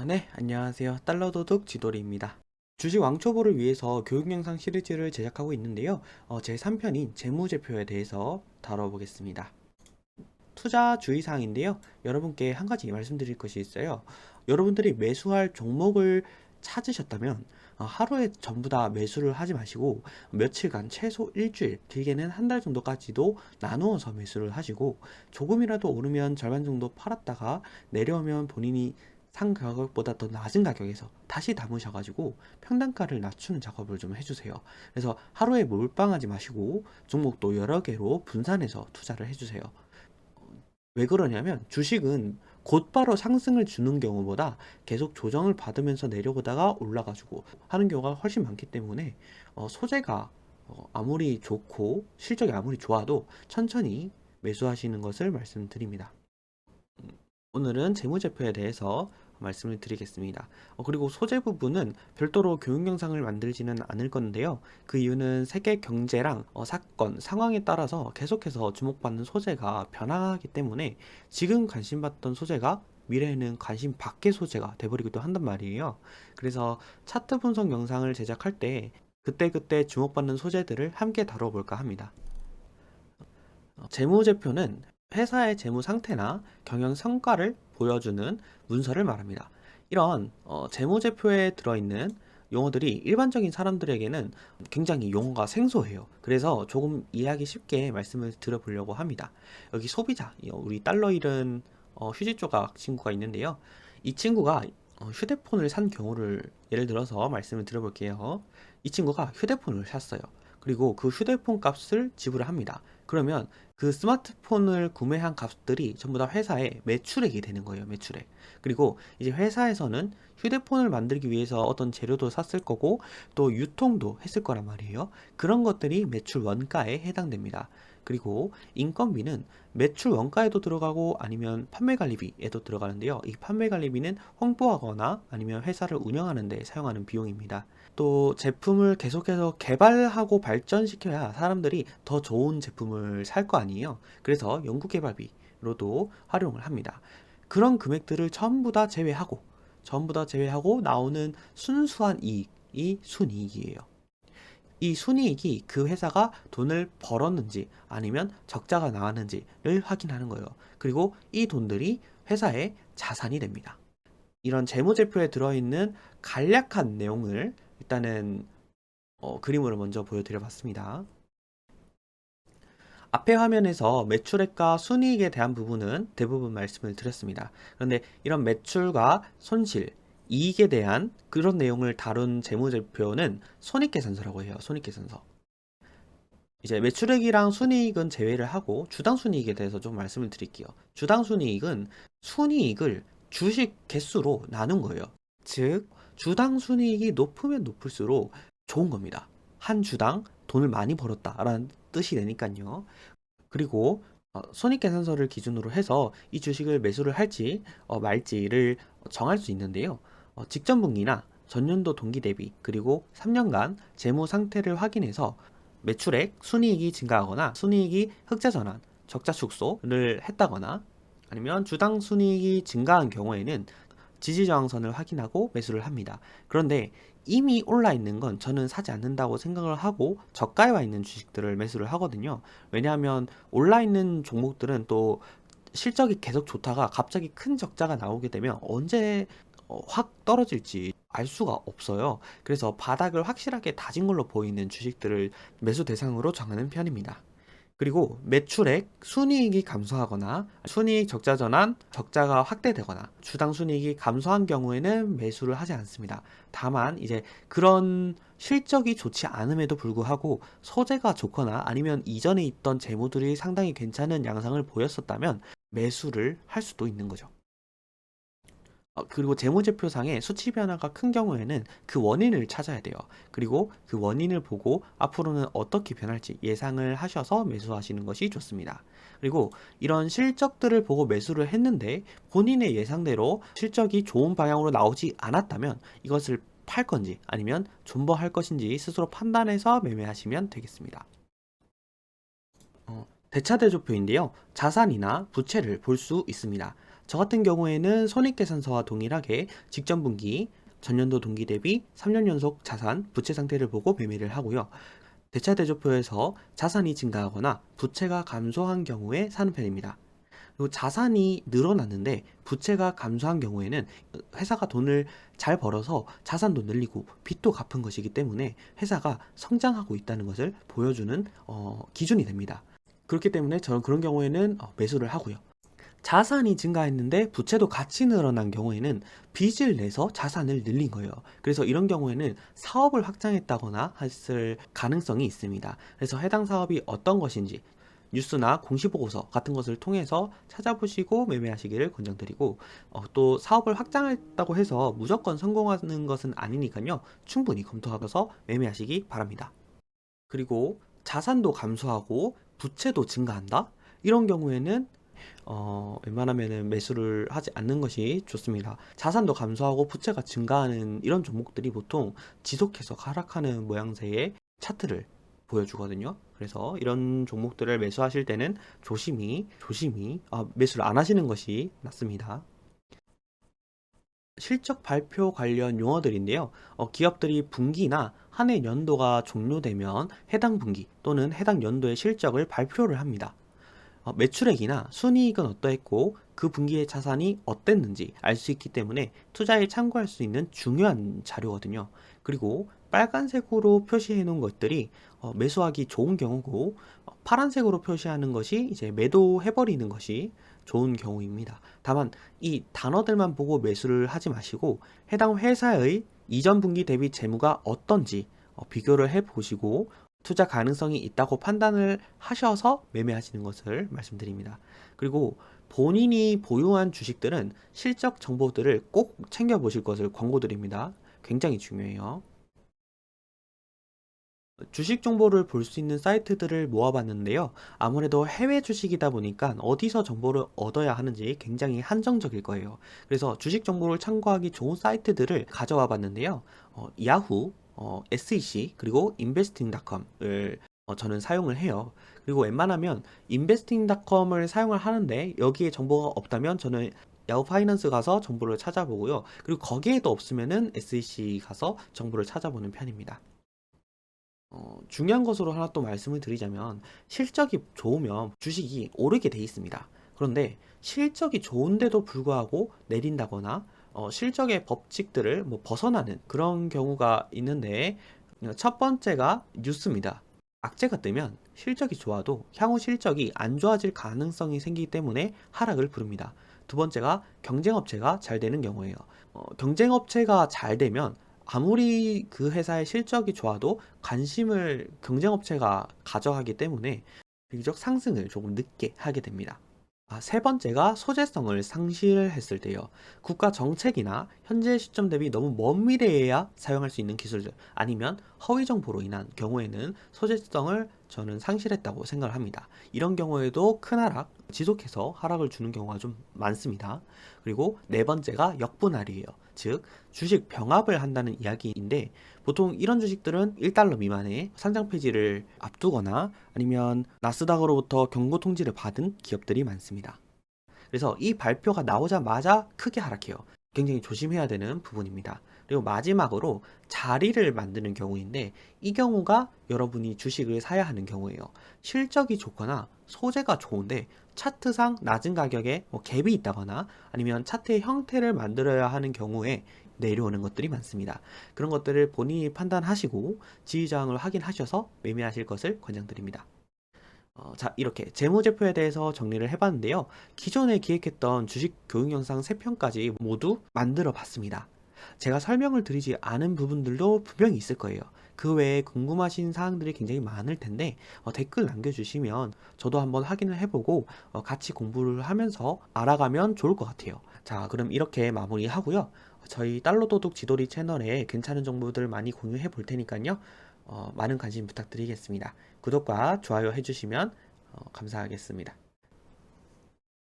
네, 안녕하세요. 달러도둑 지돌이입니다. 주식 왕초보를 위해서 교육 영상 시리즈를 제작하고 있는데요. 제 3편인 재무제표에 대해서 다뤄보겠습니다. 투자 주의사항인데요. 여러분께 한 가지 말씀드릴 것이 있어요. 여러분들이 매수할 종목을 찾으셨다면 하루에 전부 다 매수를 하지 마시고 며칠간 최소 일주일, 길게는 한 달 정도까지도 나누어서 매수를 하시고 조금이라도 오르면 절반 정도 팔았다가 내려오면 본인이 상 가격보다 더 낮은 가격에서 다시 담으셔가지고 평단가를 낮추는 작업을 좀 해주세요. 그래서 하루에 몰빵하지 마시고 종목도 여러 개로 분산해서 투자를 해주세요. 왜 그러냐면 주식은 곧바로 상승을 주는 경우보다 계속 조정을 받으면서 내려오다가 올라가지고 하는 경우가 훨씬 많기 때문에 소재가 아무리 좋고 실적이 아무리 좋아도 천천히 매수하시는 것을 말씀드립니다. 오늘은 재무제표에 대해서 말씀을 드리겠습니다. 그리고 소재 부분은 별도로 교육 영상을 만들지는 않을 건데요. 그 이유는 세계 경제랑 사건, 상황에 따라서 계속해서 주목받는 소재가 변화하기 때문에 지금 관심 받던 소재가 미래에는 관심 밖의 소재가 돼버리기도 한단 말이에요. 그래서 차트 분석 영상을 제작할 때 그때그때 주목받는 소재들을 함께 다뤄볼까 합니다. 재무제표는 회사의 재무 상태나 경영 성과를 보여주는 문서를 말합니다. 이런 재무제표에 들어있는 용어들이 일반적인 사람들에게는 굉장히 용어가 생소해요. 그래서 조금 이해하기 쉽게 말씀을 드려보려고 합니다. 여기 소비자, 우리 달러 잃은 휴지 조각 친구가 있는데요. 이 친구가 휴대폰을 산 경우를 예를 들어서 말씀을 드려볼게요. 이 친구가 휴대폰을 샀어요. 그리고 그 휴대폰 값을 지불을 합니다. 그러면 그 스마트폰을 구매한 값들이 전부 다 회사의 매출액이 되는 거예요. 매출액. 그리고 이제 회사에서는 휴대폰을 만들기 위해서 어떤 재료도 샀을 거고 또 유통도 했을 거란 말이에요. 그런 것들이 매출 원가에 해당됩니다. 그리고 인건비는 매출 원가에도 들어가고 아니면 판매 관리비에도 들어가는데요. 이 판매 관리비는 홍보하거나 아니면 회사를 운영하는 데 사용하는 비용입니다. 또 제품을 계속해서 개발하고 발전시켜야 사람들이 더 좋은 제품을 살 거 아니에요. 그래서 연구개발비로도 활용을 합니다. 그런 금액들을 전부 다 제외하고 나오는 순수한 이익이 순이익이에요. 이 순이익이 그 회사가 돈을 벌었는지 아니면 적자가 나왔는지를 확인하는 거예요. 그리고 이 돈들이 회사의 자산이 됩니다. 이런 재무제표에 들어있는 간략한 내용을 일단은 그림으로 먼저 보여드려 봤습니다. 앞에 화면에서 매출액과 순이익에 대한 부분은 대부분 말씀을 드렸습니다. 그런데 이런 매출과 손실, 이익에 대한 그런 내용을 다룬 재무제표는 손익계산서라고 해요. 손익계산서. 이제 매출액이랑 순이익은 제외를 하고 주당 순이익에 대해서 좀 말씀을 드릴게요. 주당 순이익은 순이익을 주식 개수로 나눈 거예요. 즉 주당 순이익이 높으면 높을수록 좋은 겁니다. 한 주당 돈을 많이 벌었다라는 뜻이 되니까요. 그리고 손익계산서를 기준으로 해서 이 주식을 매수를 할지 말지를 정할 수 있는데요. 직전 분기나 전년도 동기 대비 그리고 3년간 재무 상태를 확인해서 매출액, 순이익이 증가하거나 순이익이 흑자 전환, 적자 축소를 했다거나 아니면 주당 순이익이 증가한 경우에는 지지저항선을 확인하고 매수를 합니다. 그런데 이미 올라 있는 건 저는 사지 않는다고 생각을 하고 저가에 와 있는 주식들을 매수를 하거든요. 왜냐하면 올라 있는 종목들은 또 실적이 계속 좋다가 갑자기 큰 적자가 나오게 되면 언제 확 떨어질지 알 수가 없어요. 그래서 바닥을 확실하게 다진 걸로 보이는 주식들을 매수 대상으로 정하는 편입니다. 그리고 매출액, 순이익이 감소하거나 순이익 적자 전환, 적자가 확대되거나 주당 순이익이 감소한 경우에는 매수를 하지 않습니다. 다만 이제 그런 실적이 좋지 않음에도 불구하고 소재가 좋거나 아니면 이전에 있던 재무들이 상당히 괜찮은 양상을 보였었다면 매수를 할 수도 있는 거죠. 그리고 재무제표상의 수치 변화가 큰 경우에는 그 원인을 찾아야 돼요. 그리고 그 원인을 보고 앞으로는 어떻게 변할지 예상을 하셔서 매수하시는 것이 좋습니다. 그리고 이런 실적들을 보고 매수를 했는데 본인의 예상대로 실적이 좋은 방향으로 나오지 않았다면 이것을 팔 건지 아니면 존버할 것인지 스스로 판단해서 매매하시면 되겠습니다. 대차대조표인데요. 자산이나 부채를 볼 수 있습니다. 저 같은 경우에는 손익계산서와 동일하게 직전 분기, 전년도 동기 대비 3년 연속 자산, 부채 상태를 보고 매매를 하고요. 대차대조표에서 자산이 증가하거나 부채가 감소한 경우에 사는 편입니다. 그리고 자산이 늘어났는데 부채가 감소한 경우에는 회사가 돈을 잘 벌어서 자산도 늘리고 빚도 갚은 것이기 때문에 회사가 성장하고 있다는 것을 보여주는 기준이 됩니다. 그렇기 때문에 저는 그런 경우에는 매수를 하고요. 자산이 증가했는데 부채도 같이 늘어난 경우에는 빚을 내서 자산을 늘린 거예요. 그래서 이런 경우에는 사업을 확장했다거나 했을 가능성이 있습니다. 그래서 해당 사업이 어떤 것인지 뉴스나 공시보고서 같은 것을 통해서 찾아보시고 매매하시기를 권장드리고, 또 사업을 확장했다고 해서 무조건 성공하는 것은 아니니까요. 충분히 검토하셔서 매매하시기 바랍니다. 그리고 자산도 감소하고 부채도 증가한다? 이런 경우에는 웬만하면은 매수를 하지 않는 것이 좋습니다. 자산도 감소하고 부채가 증가하는 이런 종목들이 보통 지속해서 하락하는 모양새의 차트를 보여주거든요. 그래서 이런 종목들을 매수하실 때는 조심히 매수를 안 하시는 것이 낫습니다. 실적 발표 관련 용어들인데요. 기업들이 분기나 한 해 연도가 종료되면 해당 분기 또는 해당 연도의 실적을 발표를 합니다. 매출액이나 순이익은 어떠했고 그 분기의 자산이 어땠는지 알 수 있기 때문에 투자에 참고할 수 있는 중요한 자료거든요. 그리고 빨간색으로 표시해 놓은 것들이 매수하기 좋은 경우고, 파란색으로 표시하는 것이 이제 매도해 버리는 것이 좋은 경우입니다. 다만 이 단어들만 보고 매수를 하지 마시고 해당 회사의 이전 분기 대비 재무가 어떤지 비교를 해 보시고 투자 가능성이 있다고 판단을 하셔서 매매하시는 것을 말씀드립니다. 그리고 본인이 보유한 주식들은 실적 정보들을 꼭 챙겨보실 것을 권고드립니다. 굉장히 중요해요. 주식 정보를 볼 수 있는 사이트들을 모아봤는데요. 아무래도 해외 주식이다 보니까 어디서 정보를 얻어야 하는지 굉장히 한정적일 거예요. 그래서 주식 정보를 참고하기 좋은 사이트들을 가져와 봤는데요. 야후, SEC, 그리고 investing.com을 저는 사용을 해요. 그리고 웬만하면 investing.com을 사용을 하는데 여기에 정보가 없다면 저는 야후 파이낸스 가서 정보를 찾아보고요. 그리고 거기에도 없으면은 SEC 가서 정보를 찾아보는 편입니다. 중요한 것으로 하나 또 말씀을 드리자면 실적이 좋으면 주식이 오르게 돼 있습니다. 그런데 실적이 좋은데도 불구하고 내린다거나 실적의 법칙들을 뭐 벗어나는 그런 경우가 있는데, 첫 번째가 뉴스입니다. 악재가 뜨면 실적이 좋아도 향후 실적이 안 좋아질 가능성이 생기기 때문에 하락을 부릅니다. 두 번째가 경쟁업체가 잘 되는 경우예요. 경쟁업체가 잘 되면 아무리 그 회사의 실적이 좋아도 관심을 경쟁업체가 가져가기 때문에 비교적 상승을 조금 늦게 하게 됩니다. 세 번째가 소재성을 상실했을 때요. 국가 정책이나 현재 시점 대비 너무 먼 미래에야 사용할 수 있는 기술들, 아니면 허위 정보로 인한 경우에는 소재성을 저는 상실했다고 생각을 합니다. 이런 경우에도 큰 하락, 지속해서 하락을 주는 경우가 좀 많습니다. 그리고 네 번째가 역분할이에요. 즉 주식 병합을 한다는 이야기인데, 보통 이런 주식들은 1달러 미만의 상장 폐지를 앞두거나 아니면 나스닥으로부터 경고 통지를 받은 기업들이 많습니다. 그래서 이 발표가 나오자마자 크게 하락해요. 굉장히 조심해야 되는 부분입니다. 그리고 마지막으로 자리를 만드는 경우인데, 이 경우가 여러분이 주식을 사야 하는 경우예요. 실적이 좋거나 소재가 좋은데 차트상 낮은 가격에 갭이 있다거나 아니면 차트의 형태를 만들어야 하는 경우에 내려오는 것들이 많습니다. 그런 것들을 본인이 판단하시고 지지저항을 확인하셔서 매매하실 것을 권장드립니다. 자, 이렇게 재무제표에 대해서 정리를 해봤는데요. 기존에 기획했던 주식 교육 영상 3편까지 모두 만들어 봤습니다. 제가 설명을 드리지 않은 부분들도 분명히 있을 거예요. 그 외에 궁금하신 사항들이 굉장히 많을 텐데 댓글 남겨주시면 저도 한번 확인을 해보고 같이 공부를 하면서 알아가면 좋을 것 같아요. 자, 그럼 이렇게 마무리하고요. 저희 달러도둑 지도리 채널에 괜찮은 정보들 많이 공유해 볼 테니까요. 많은 관심 부탁드리겠습니다. 구독과 좋아요 해주시면 감사하겠습니다.